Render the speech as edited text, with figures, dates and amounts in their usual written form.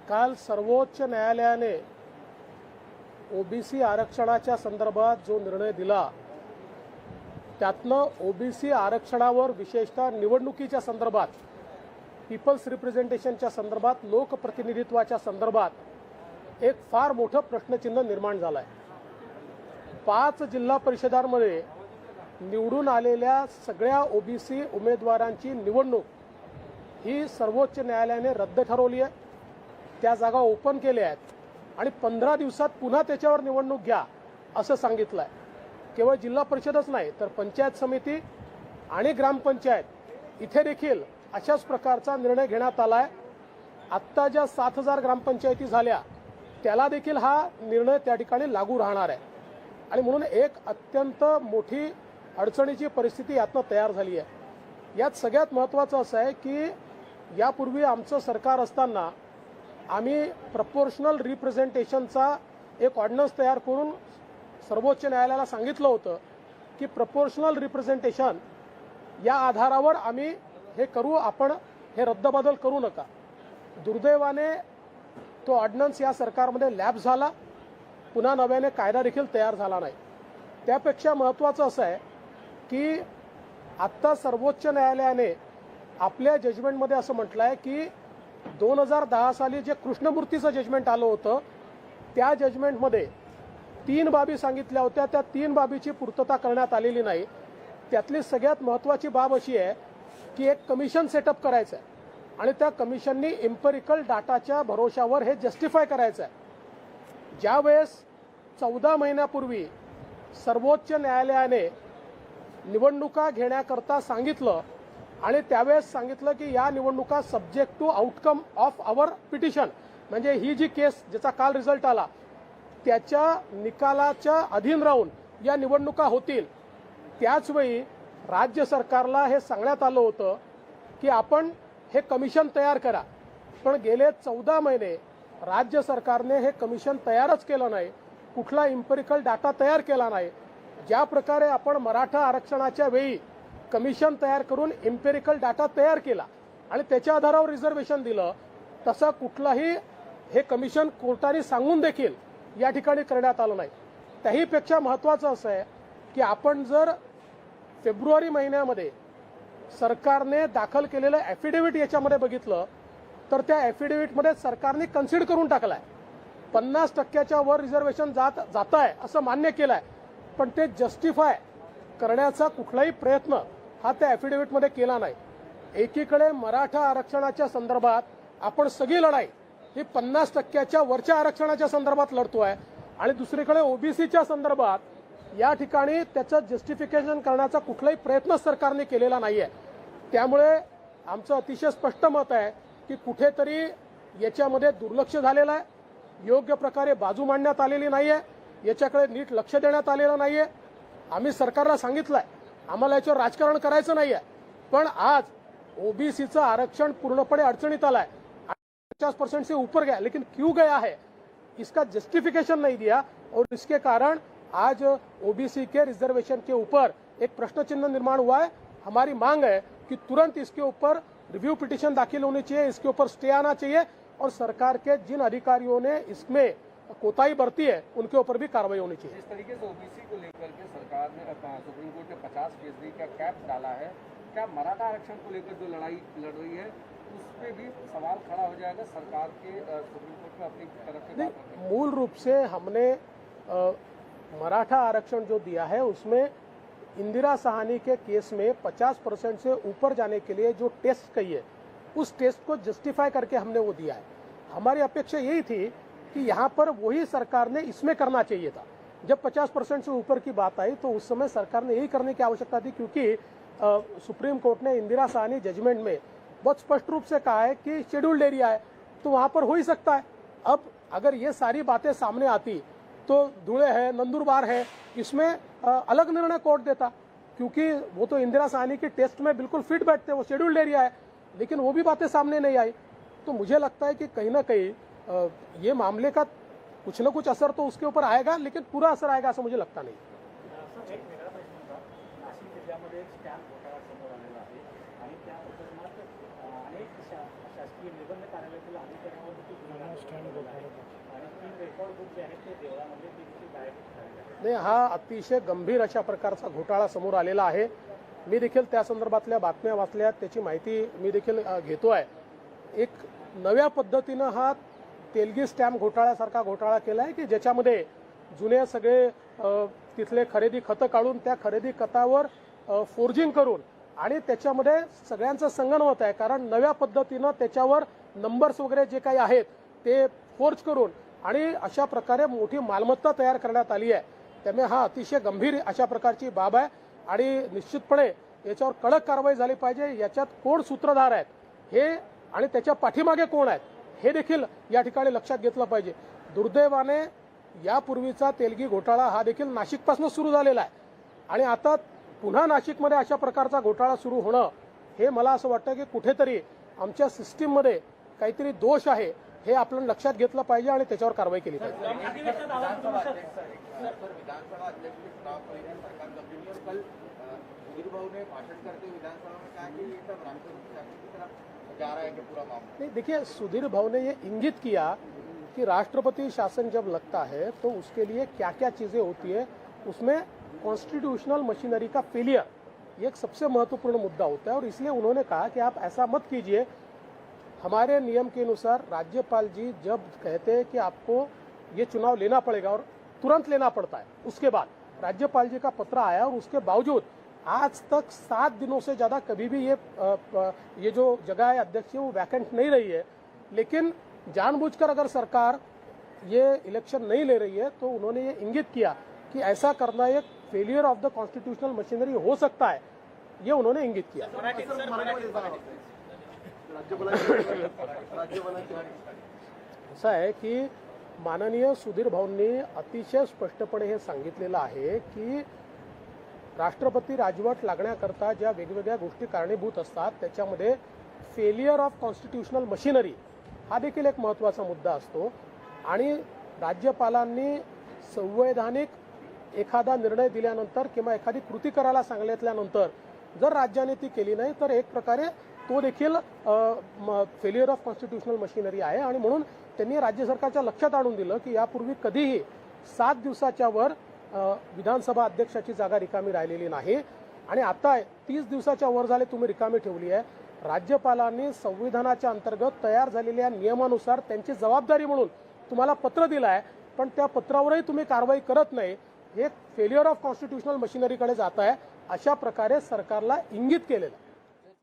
काल सर्वोच्च न्यायालयाने ओबीसी आरक्षणाच्या संदर्भात जो निर्णय दिला त्यातनं ओबीसी आरक्षणावर विशेषतः निवडणुकीच्या संदर्भात पीपल्स रिप्रेझेंटेशनच्या संदर्भात लोकप्रतिनिधित्वाच्या संदर्भात एक फार मोठं प्रश्नचिन्ह निर्माण झालं आहे। 5 जिल्हा परिषदांमध्ये निवडून आलेल्या सगळ्या ओबीसी उमेदवारांची निवडणूक ही सर्वोच्च न्यायालयाने रद्द ठरवली आहे। त्या जागा ओपन केल्या आहेत आणि 15 दिवसात पुन्हा त्याच्यावर निवडणूक घ्या असं सांगितलं आहे। केवळ जिल्हा परिषदच नाही तर पंचायत समिती आणि ग्रामपंचायत इथे देखील अशाच प्रकारचा निर्णय घेण्यात आला आहे। आत्ता ज्या 7000 ग्रामपंचायती झाल्या त्याला देखील हा निर्णय त्या ठिकाणी लागू राहणार आहे आणि म्हणून एक अत्यंत मोठी अडचणीची परिस्थिती यातनं तयार झाली आहे। यात सगळ्यात महत्त्वाचं असं आहे की यापूर्वी आमचं सरकार असताना आम्ही प्रपोर्शनल रिप्रेझेंटेशनचा एक ऑर्डिनन्स तयार करून सर्वोच्च न्यायालयाला सांगितलं होतं की प्रपोर्शनल रिप्रेझेंटेशन या आधारावर आम्ही हे करू, आपण हे रद्दबदल करू नका। दुर्दैवाने तो ऑर्डिनन्स या सरकारमध्ये लॅप्स झाला, पुन्हा नव्याने कायदा देखील तयार झाला नाही। त्यापेक्षा महत्त्वाचं असं आहे की आत्ता सर्वोच्च न्यायालयाने आपल्या जजमेंटमध्ये असं म्हटलं आहे की 2010 साली जे कृष्णमूर्तीचं जजमेंट आलं होतं त्या जजमेंटमध्ये 3 बाबी सांगितल्या होत्या, त्या 3 बाबीची पूर्तता करण्यात आलेली नाही। त्यातली सगळ्यात महत्त्वाची बाब अशी आहे की एक कमिशन सेटअप करायचं आहे आणि त्या कमिशननी एम्पिरिकल डाटाच्या भरोशावर हे जस्टिफाय करायचं आहे। ज्यावेळेस 14 महिन्यापूर्वी सर्वोच्च न्यायालयाने निवडणुका घेण्याकरता सांगितलं आणि त्यावेळेस सांगितलं की या निवडणुका subject to outcome of our petition, म्हणजे ही जी केस ज्याचा काल रिझल्ट आला त्याच्या निकालाच्या अधीन राहून या निवडणुका होतील। त्याचवेळी राज्य सरकारला हे सांगण्यात आलं होतं की आपण हे कमिशन तयार करा, पण गेले 14 महिने राज्य सरकारने हे कमिशन तयारच केलं नाही, कुठला एम्पिरिकल डाटा तयार केला नाही। ज्या प्रकारे आपण मराठा आरक्षणाच्या वेळी कमिशन तयार करून एम्पिरिकल डाटा तयार केला आणि त्याच्या आधारावर रिझर्वेशन दिलं, तसा कुठलाही हे कमिशन कोर्टाने सांगून देखील या ठिकाणी करण्यात आलं नाही। त्याहीपेक्षा महत्त्वाचं असं आहे की आपण जर फेब्रुवारी महिन्यामध्ये सरकारने दाखल केलेलं ॲफिडेव्हिट याच्यामध्ये बघितलं तर त्या ॲफिडेव्हिटमध्ये सरकारने कन्सिडर करून टाकलाय 50% वर रिझर्वेशन जात आहे असं मान्य केलंय, पण ते जस्टिफाय करण्याचा कुठलाही प्रयत्न हा त्या ॲफिडेव्हिटमध्ये केला नाही। एकीकडे मराठा आरक्षणाच्या संदर्भात आपण सगळी लढाई ही 50% वरच्या आरक्षणाच्या संदर्भात लढतोय आणि दुसरीकडे ओबीसीच्या संदर्भात या ठिकाणी त्याचं जस्टिफिकेशन करण्याचा कुठलाही प्रयत्न सरकारने केलेला नाहीये। त्यामुळे आमचं अतिशय स्पष्ट मत आहे की कुठेतरी याच्यामध्ये दुर्लक्ष झालेलं आहे, योग्य प्रकारे बाजू मांडण्यात आलेली नाहीये, याच्याकडे नीट लक्ष देण्यात आलेलं नाहीये। आम्ही सरकारला सांगितलंय आम्हाला याच्यावर राजकारण करायचं नाहीये, पण आज ओबीसीचं आरक्षण पूर्णपणे अडचणीत आलंय। 50% से ऊपर गया, लेकिन क्यों गया है इसका जस्टिफिकेशन नहीं दिया और इसके कारण आज ओबीसी के रिजर्वेशन के ऊपर एक प्रश्न चिन्ह निर्माण हुआ है। हमारी मांग है कि तुरंत इसके ऊपर रिव्यू पिटीशन दाखिल होनी चाहिए, इसके ऊपर स्टे आना चाहिए और सरकार के जिन अधिकारियों ने इसमें कोताही बरती है उनके ऊपर भी कार्रवाई होनी चाहिए। इस तरीके से ओबीसी को लेकर के सरकार ने सुप्रीम कोर्ट ने 50% का कैप डाला है, क्या मराठा आरक्षण को लेकर जो लड़ाई लड़ रही है उसमें भी सवाल खड़ा हो जाएगा सरकार के सुप्रीम कोर्ट में अपनी तरफ से? मूल रूप से हमने मराठा आरक्षण जो दिया है उसमें इंदिरा साहनी के केस में 50% से ऊपर जाने के लिए जो टेस्ट कही है उस टेस्ट को जस्टिफाई करके हमने वो दिया है। हमारी अपेक्षा यही थी कि यहाँ पर वही सरकार ने इसमें करना चाहिए था। जब 50% से ऊपर की बात आई तो उस समय सरकार ने यही करने की आवश्यकता थी, क्योंकि सुप्रीम कोर्ट ने इंदिरा साहनी जजमेंट में बहुत स्पष्ट रूप से कहा है कि शेड्यूल्ड एरिया है तो वहां पर हो ही सकता है। अब अगर ये सारी बातें सामने आती तो धुले है, नंदुरबार है, इसमें अलग निर्णय कोर्ट देता, क्योंकि वो तो इंदिरा साहनी के टेस्ट में बिल्कुल फिट बैठते, वो शेड्यूल्ड एरिया है, लेकिन वो भी बातें सामने नहीं आई। तो मुझे लगता है कि कहीं ना कहीं ये मामले का कुछ ना कुछ असर तो उसके ऊपर आएगा, लेकिन पूरा असर आएगा असं मुझे लगता नहीं। शासकीय निबंध कार्यालयातील अधिकाऱ्यांवर नाही, हा अतिशय गंभीर अशा प्रकारचा घोटाळा समोर आलेला आहे. मी देखील त्या संदर्भातल्या बातम्या वाचल्यात, त्याची माहिती मी देखील घेतोय. एक नव्या पद्धतीनं हा तेलगी स्टॅम्प घोटाळ्यासारखा घोटाळा केला आहे की ज्याच्यामध्ये जुने सगळे तिथले खरेदी खतं काढून त्या खरेदी खतावर फोर्जिंग करून आणि त्याच्यामध्ये सगळ्यांचं संगनमत आहे, कारण नव्या पद्धतीनं त्याच्यावर नंबर्स वगैरे जे काही आहेत ते फोर्ज करून आणि अशा प्रकारे मोठी मालमत्ता तयार करण्यात आली आहे. त्यामुळे हा अतिशय गंभीर अशा प्रकारची बाब आहे आणि निश्चितपणे याच्यावर कडक कारवाई झाली पाहिजे. याच्यात कोण सूत्रधार आहेत हे आणि त्याच्या पाठीमागे कोण आहेत हे देखील या ठिकाणी लक्षात घेतलं पाहिजे. दुर्दैवाने यापूर्वीचा तेलगी घोटाळा हा देखील नाशिकपासून सुरू झालेला आहे आणि आता पुन्हा नाशिकमध्ये अशा प्रकारचा घोटाळा सुरू होणं हे मला असं वाटतं की कुठेतरी आमच्या सिस्टीममध्ये काहीतरी दोष आहे हे आपण लक्षात घेतलं पाहिजे आणि त्याच्यावर कारवाई केली पाहिजे. विधानसभा अध्यक्ष के चुनाव को लेकर सरकार गंभीर और कल सुधीर भाऊ ने भाषण करते हुए विधानसभा में कहा कि ये सब राष्ट्रपति शासन की तरफ जा रहा है कि पूरा मामला. नहीं, देखिए, सुधीर भाऊ ने ये इंगित किया कि राष्ट्रपति शासन जब लगता है तो उसके लिए क्या क्या चीजें होती है, उसमें कॉन्स्टिट्यूशनल मशीनरी का फेलियर ये एक सबसे महत्वपूर्ण मुद्दा होता है और इसलिए उन्होंने कहा कि आप ऐसा मत कीजिए. हमारे नियम के अनुसार राज्यपाल जी जब कहते हैं कि आपको ये चुनाव लेना पड़ेगा और तुरंत लेना पड़ता है, उसके बाद राज्यपाल जी का पत्र आया और उसके बावजूद आज तक 7 दिनों से ज्यादा कभी भी ये जो जगह है अध्यक्ष वो वैकेंट नहीं रही है. लेकिन जानबूझकर अगर सरकार ये इलेक्शन नहीं ले रही है तो उन्होंने ये इंगित किया कि ऐसा करना एक failure of the constitutional machinery हो सकता है, ये उन्होंने इंगित किया. असं आहे की माननीय सुधीर भाऊंनी अतिशय स्पष्टपणे हे सांगितलेलं आहे की राष्ट्रपती राजवट लागण्याकरता ज्या वेगवेगळ्या गोष्टी कारणीभूत असतात त्याच्यामध्ये फेलियर ऑफ कॉन्स्टिट्यूशनल मशिनरी हा देखील एक महत्त्वाचा मुद्दा असतो आणि राज्यपालांनी संवैधानिक एखादा निर्णय दिल्यानंतर किंवा एखादी कृती करायला सांगितल्यानंतर जर राज्याने ती केली नाही तर एक प्रकारे तो देखील फेलियर ऑफ कॉन्स्टिट्यूशनल मशिनरी आहे आणि म्हणून त्यांनी राज्य सरकारच्या लक्षात आणून दिलं की यापूर्वी कधीही 7 दिवसाच्या वर विधानसभा अध्यक्षाची जागा रिकामी राहिलेली नाही आणि आता 30 दिवसाच्या वर झाले तुम्ही रिकामी ठेवली आहे. राज्यपालांनी संविधानाच्या अंतर्गत तयार झालेल्या नियमानुसार त्यांची जबाबदारी म्हणून तुम्हाला पत्र दिलं आहे, पण त्या पत्रावरही तुम्ही कारवाई करत नाही. हे फेलियर ऑफ कॉन्स्टिट्यूशनल मशिनरीकडे जात आहे अशा प्रकारे सरकारला इंगित केलेलं.